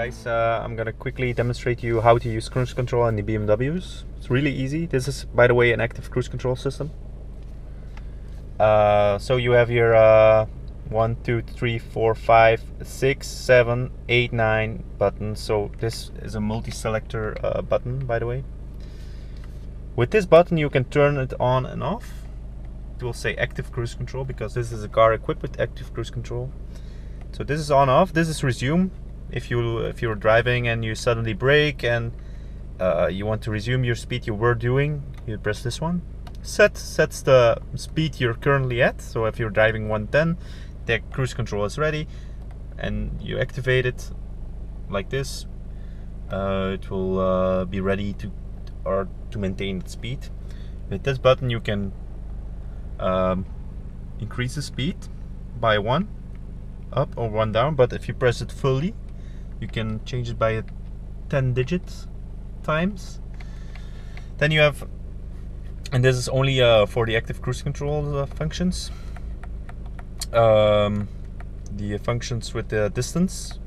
Guys, I'm gonna quickly demonstrate to you how to use cruise control in the BMWs. It's really easy. This is, by the way, an active cruise control system. So you have your 1, 2, 3, 4, 5, 6, 7, 8, 9 buttons. So this is a multi-selector button, by the way. With this button you can turn it on and off. It will say active cruise control because this is a car equipped with active cruise control. So this is on off. This is resume. If you're driving and you suddenly brake and you want to resume your speed you were doing, you press this one. Sets the speed you're currently at. So if you're driving 110, the cruise control is ready, and you activate it like this. It will be ready to maintain its speed. With this button you can increase the speed by 1 up or 1 down, but if you press it fully you can change it by 10 digits times. Then you have, and this is only for the active cruise control functions, the functions with the distance.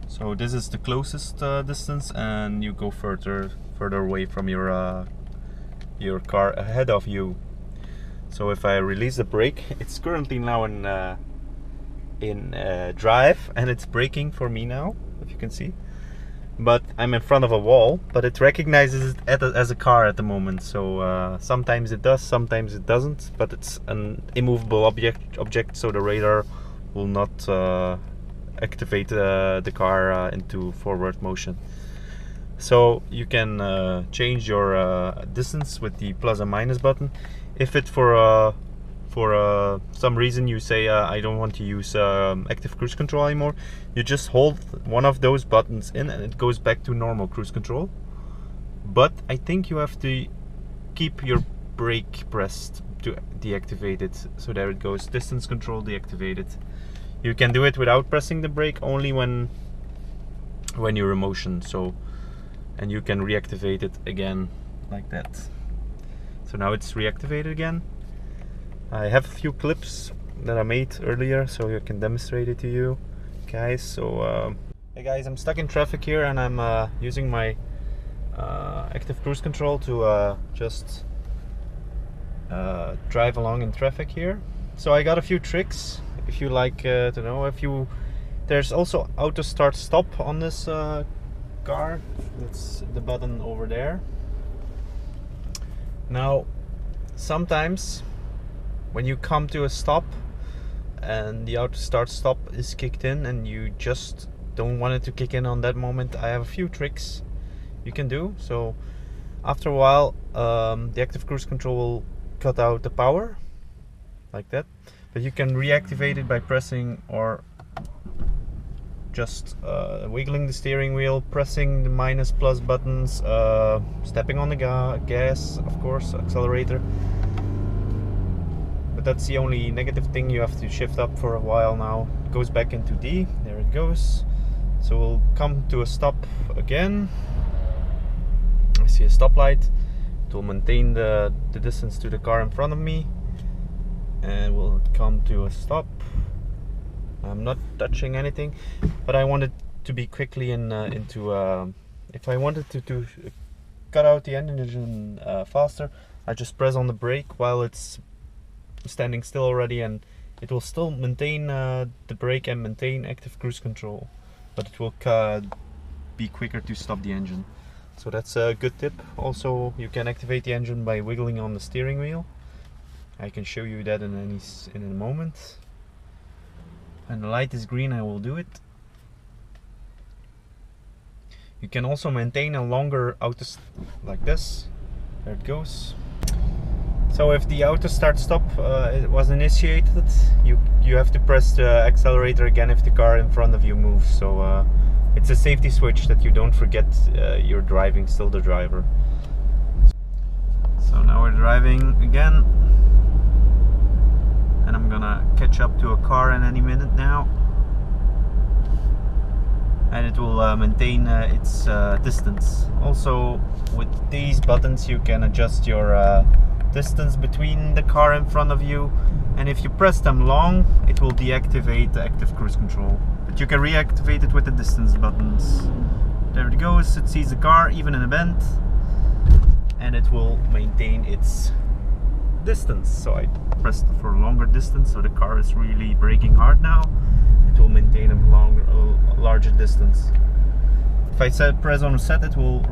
So this is the closest distance, and you go further away from your car ahead of you. So if I release the brake, it's currently now in drive, and it's braking for me now, if you can see. But I'm in front of a wall, but it recognizes it as a car at the moment. So sometimes it does, sometimes it doesn't. But it's an immovable object, so the radar will not activate the car into forward motion. So you can change your distance with the plus and minus button. If it for some reason you say I don't want to use active cruise control anymore, you just hold one of those buttons in and it goes back to normal cruise control. But I think you have to keep your brake pressed to deactivate it. So there it goes, distance control deactivated. You can do it without pressing the brake, only when you're in motion. So, and you can reactivate it again like that. So now it's reactivated again. I have a few clips that I made earlier, so I can demonstrate it to you guys. So hey guys, I'm stuck in traffic here, and I'm using my active cruise control to just drive along in traffic here. So I got a few tricks if you like to know. There's also auto start stop on this car. That's the button over there. Now sometimes when you come to a stop and the auto start stop is kicked in and you just don't want it to kick in on that moment, I have a few tricks you can do. So after a while the active cruise control will cut out the power like that, but you can reactivate it by pressing or just wiggling the steering wheel, pressing the minus plus buttons, stepping on the gas, of course, accelerator. But that's the only negative thing. You have to shift up for a while now. It goes back into D. There it goes. So we'll come to a stop again. I see a stoplight. It will maintain the distance to the car in front of me, and we'll come to a stop. I'm not touching anything, but I wanted to be quickly into if I wanted to cut out the engine faster, I just press on the brake while it's standing still already, and it will still maintain the brake and maintain active cruise control, but it will be quicker to stop the engine. So that's a good tip. Also, you can activate the engine by wiggling on the steering wheel. I can show you that in a moment. And the light is green, I will do it. You can also maintain a longer auto like this. There it goes. So if the auto start stop it was initiated, you have to press the accelerator again if the car in front of you moves. So it's a safety switch that you don't forget you're driving, still the driver. So now we're driving again, and I'm gonna catch up to a car in any minute now, and it will maintain its distance. Also with these buttons you can adjust your distance between the car in front of you, and if you press them long, it will deactivate the active cruise control. But you can reactivate it with the distance buttons. There it goes, it sees the car even in a bend, and it will maintain its distance. So I pressed for a longer distance, so the car is really braking hard now. It will maintain a larger distance. If I press on set, it will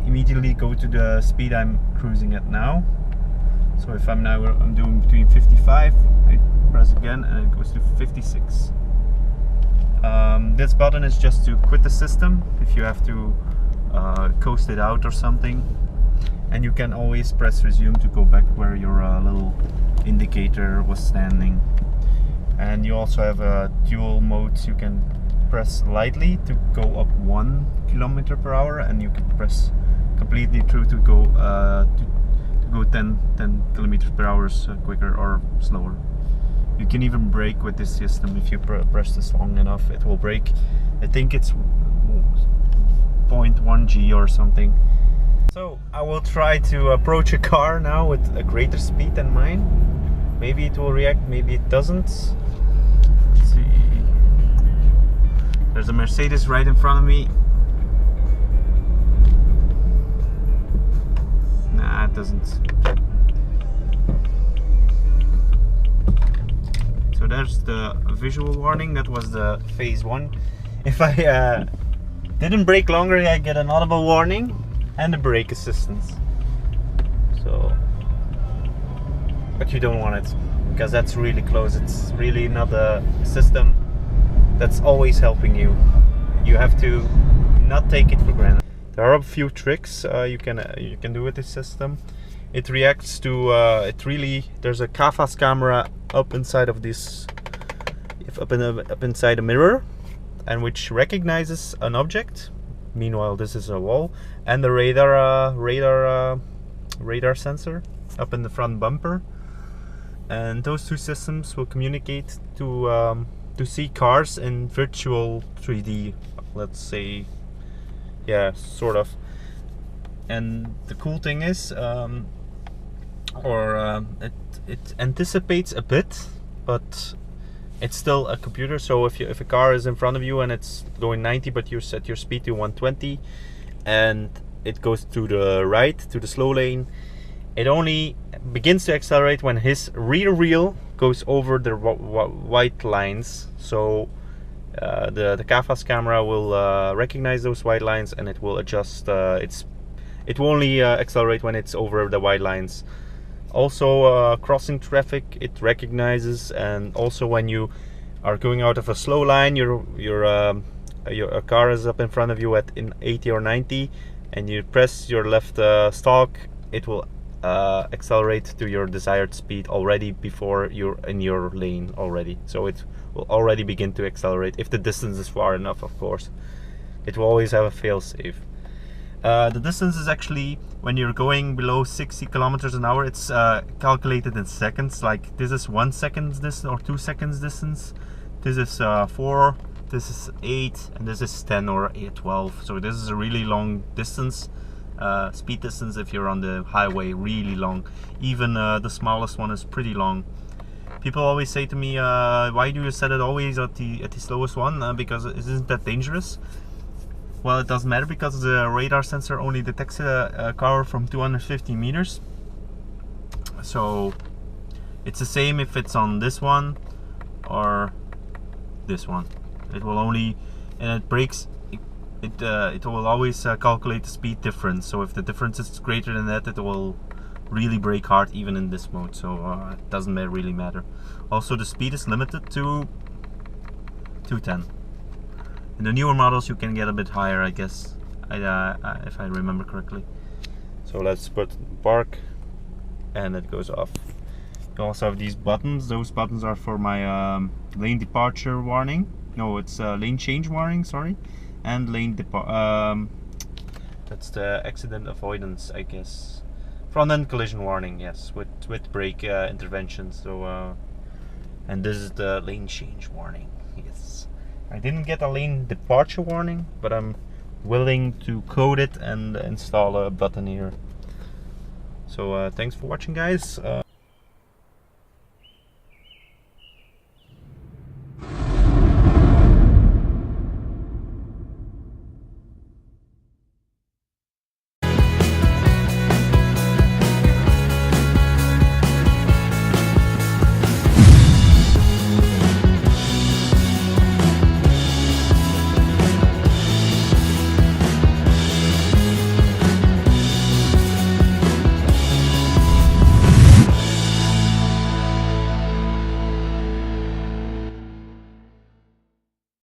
immediately go to the speed I'm cruising at now. So if I'm doing between 55, I press again and it goes to 56. This button is just to quit the system if you have to coast it out or something, and you can always press resume to go back where your little indicator was standing. And you also have dual modes. You can press lightly to go up 1 km/h, and you can press completely through to go 10 km/h quicker or slower. You can even brake with this system. If you press this long enough, it will brake. I think it's 0.1 G or something. So I will try to approach a car now with a greater speed than mine. Maybe it will react, maybe it doesn't. Let's see. There's a Mercedes right in front of me. Nah, it doesn't. So there's the visual warning. That was the phase 1. If I didn't brake longer, I get an audible warning and a brake assistance. So, but you don't want it, because that's really close. It's really not a system that's always helping you. You have to not take it for granted. There are a few tricks you can do with this system. It reacts to there's a CAFAS camera up inside of this, up inside the mirror, and which recognizes an object. Meanwhile, this is a wall, and the radar sensor up in the front bumper. And those two systems will communicate to see cars in virtual 3D, let's say. Yeah, sort of. And the cool thing is, it anticipates a bit, but it's still a computer. So if a car is in front of you and it's going 90, but you set your speed to 120, and it goes to the right, to the slow lane, it only begins to accelerate when his rear wheel goes over the white lines. So the CAFAS camera will recognize those white lines, and it will adjust it will only accelerate when it's over the white lines. Also crossing traffic it recognizes, and also when you are going out of a slow line, your car is up in front of you at 80 or 90, and you press your left stalk, it will accelerate to your desired speed already before you're in your lane already. So it will already begin to accelerate, if the distance is far enough, of course. It will always have a fail-safe. The distance is actually, when you're going below 60 kilometers an hour, it's calculated in seconds. Like this is 1 second distance or 2 seconds distance. This is 4, this is 8, and this is 10 or 12. So this is a really long distance, speed distance. If you're on the highway, really long. Even the smallest one is pretty long. People always say to me, why do you set it always at the slowest one? Because it isn't that dangerous. Well, it doesn't matter, because the radar sensor only detects a car from 250 meters. So it's the same if it's on this one or this one. It will only, and it brakes, it will always calculate the speed difference. So if the difference is greater than that, it will really brake hard even in this mode. So it doesn't really matter. Also, the speed is limited to 210. In the newer models you can get a bit higher, I guess, if I remember correctly. So let's put park, and it goes off. You also have these buttons. Those buttons are for my lane departure warning. No, it's lane change warning, sorry. And lane that's the accident avoidance, I guess. Front end collision warning, yes, with brake intervention. So and this is the lane change warning, yes. I didn't get a lane departure warning, but I'm willing to code it and install a button here. So thanks for watching, guys.